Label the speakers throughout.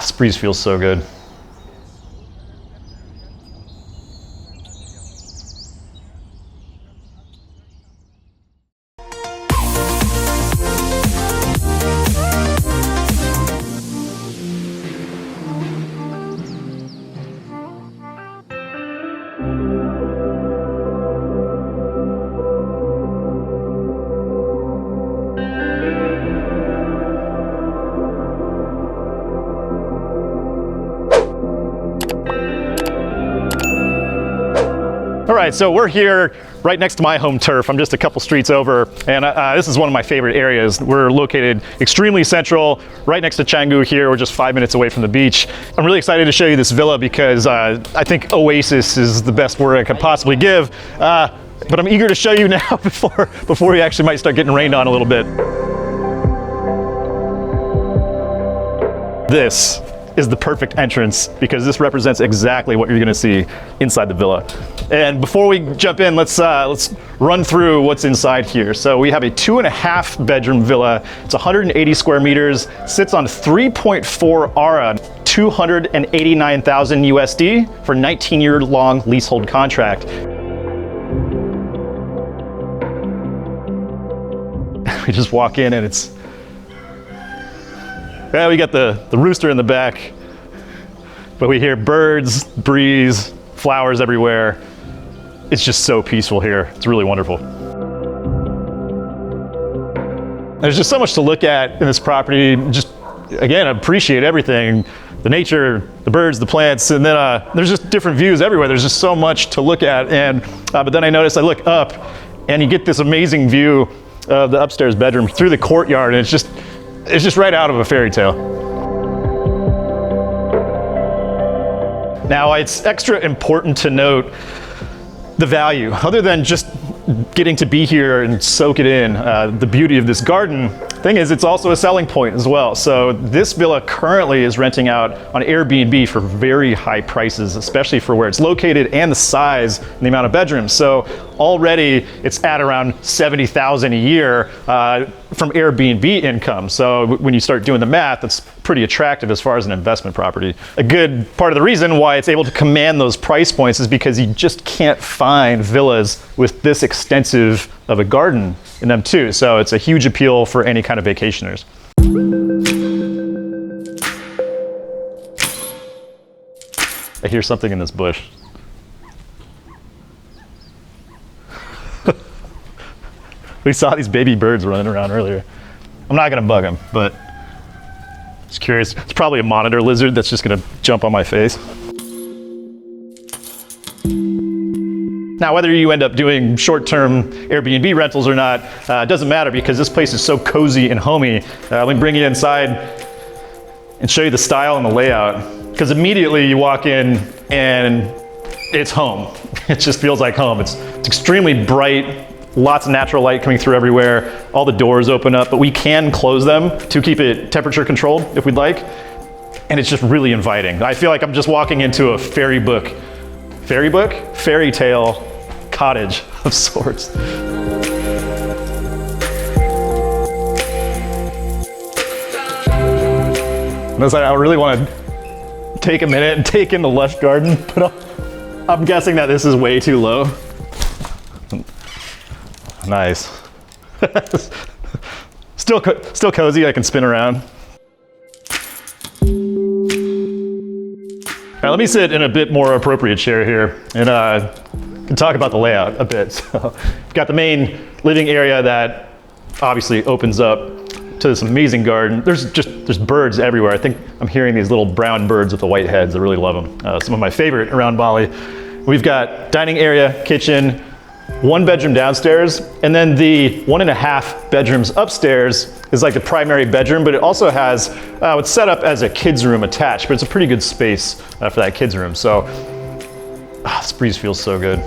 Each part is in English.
Speaker 1: This breeze feels so good. All right, so we're here right next to my home turf. I'm just a couple streets over, and this is one of my favorite areas. We're located extremely central, right next to Canggu here. We're just 5 minutes away from the beach. I'm really excited to show you this villa because I think oasis is the best word I could possibly give. But I'm eager to show you now before we actually might start getting rained on a little bit. This is the perfect entrance because this represents exactly what you're gonna see inside the villa. And before we jump in, let's run through what's inside here. So we have a 2.5 bedroom villa. It's 180 square meters, sits on 3.4 ARA, 289,000 USD for 19-year long leasehold contract. We just walk in and it's, yeah, we got the rooster in the back, but we hear birds, breeze, flowers everywhere. It's just so peaceful here. It's really wonderful. There's just so much to look at in this property. Just, again, appreciate everything. The nature, the birds, the plants, and then there's just different views everywhere. There's just so much to look at. And but then I noticed, I look up and you get this amazing view of the upstairs bedroom through the courtyard, and it's just right out of a fairy tale. Now, it's extra important to note the value. Other than just getting to be here and soak it in, the beauty of this garden, thing is it's also a selling point as well. So this villa currently is renting out on Airbnb for very high prices, especially for where it's located and the size and the amount of bedrooms. So already it's at around $70,000 a year from Airbnb income. So when you start doing the math, it's pretty attractive as far as an investment property. A good part of the reason why it's able to command those price points is because you just can't find villas with this extensive of a garden in them too. So it's a huge appeal for any kind of vacationers. I hear something in this bush. We saw these baby birds running around earlier. I'm not gonna bug them, but just curious. It's probably a monitor lizard that's just gonna jump on my face. Now, whether you end up doing short-term Airbnb rentals or not, doesn't matter because this place is so cozy and homey. Let me bring you inside and show you the style and the layout. Because immediately you walk in and it's home. It just feels like home. It's extremely bright. Lots of natural light coming through everywhere. All the doors open up, but we can close them to keep it temperature controlled if we'd like. And it's just really inviting. I feel like I'm just walking into a fairy tale cottage of sorts. And I really want to take a minute and take in the lush garden, but I'm guessing that this is way too low. Nice. Still cozy, I can spin around. Now let me sit in a bit more appropriate chair here and can talk about the layout a bit. So we've got the main living area that obviously opens up to this amazing garden. There's birds everywhere. I think I'm hearing these little brown birds with the white heads. I really love them. Some of my favorite around Bali. We've got dining area, kitchen, 1 bedroom downstairs, and then the 1.5 bedrooms upstairs is like the primary bedroom, but it also has, it's set up as a kid's room attached, but it's a pretty good space for that kid's room. So, this breeze feels so good.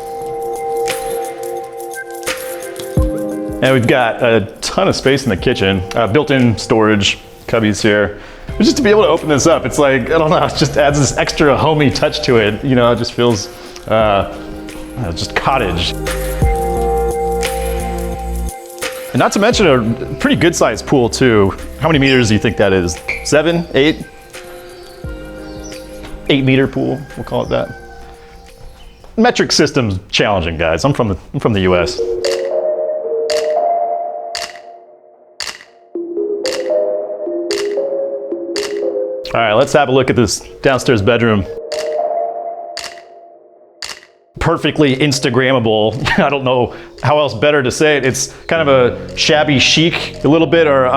Speaker 1: And we've got a ton of space in the kitchen, built-in storage, cubbies here. But just to be able to open this up, it's like, I don't know, it just adds this extra homey touch to it. You know, it just feels just cottage. And not to mention a pretty good sized pool too. How many meters do you think that is? 7, 8? 8-meter pool, we'll call it that. Metric system's challenging, guys. I'm from the US. All right, let's have a look at this downstairs bedroom. Perfectly Instagrammable. I don't know how else better to say it. It's kind of a shabby chic, a little bit, or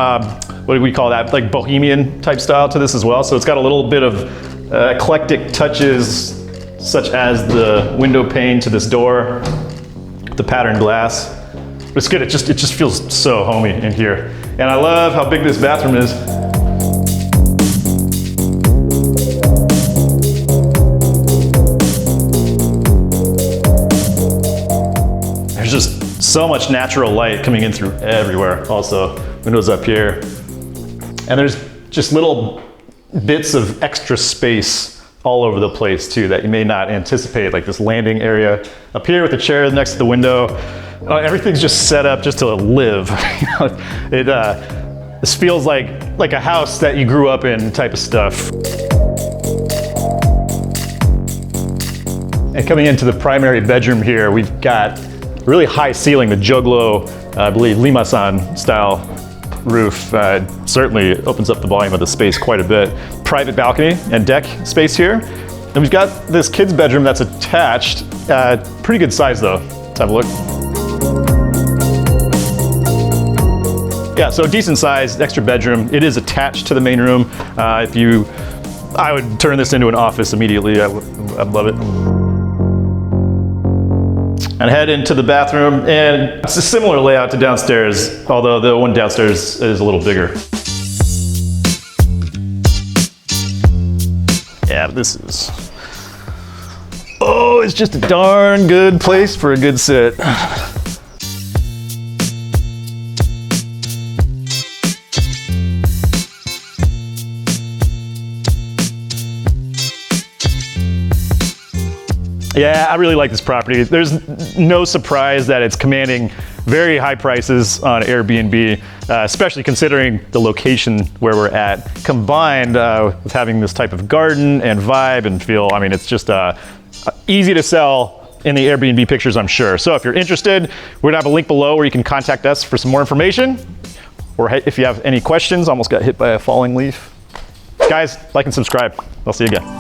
Speaker 1: what do we call that? Like bohemian type style to this as well. So it's got a little bit of eclectic touches, such as the window pane to this door, the patterned glass. But it's good. It just feels so homey in here. And I love how big this bathroom is. Just so much natural light coming in through everywhere. Also, windows up here. And there's just little bits of extra space all over the place too that you may not anticipate, like this landing area up here with the chair next to the window. Everything's just set up just to live. This feels like a house that you grew up in type of stuff. And coming into the primary bedroom here, we've got really high ceiling, the Joglo, I believe, Limasan style roof. Certainly opens up the volume of the space quite a bit. Private balcony and deck space here. And we've got this kid's bedroom that's attached. Pretty good size though. Let's have a look. Yeah, so decent sized extra bedroom. It is attached to the main room. I would turn this into an office immediately. I'd love it. And head into the bathroom, and it's a similar layout to downstairs, although the one downstairs is a little bigger. Yeah, this is, it's just a darn good place for a good sit. Yeah, I really like this property. There's no surprise that it's commanding very high prices on Airbnb, especially considering the location where we're at, combined with having this type of garden and vibe and feel. I mean, it's just easy to sell in the Airbnb pictures, I'm sure. So if you're interested, we're gonna have a link below where you can contact us for some more information, or if you have any questions. Almost got hit by a falling leaf. Guys, like and subscribe. I'll see you again.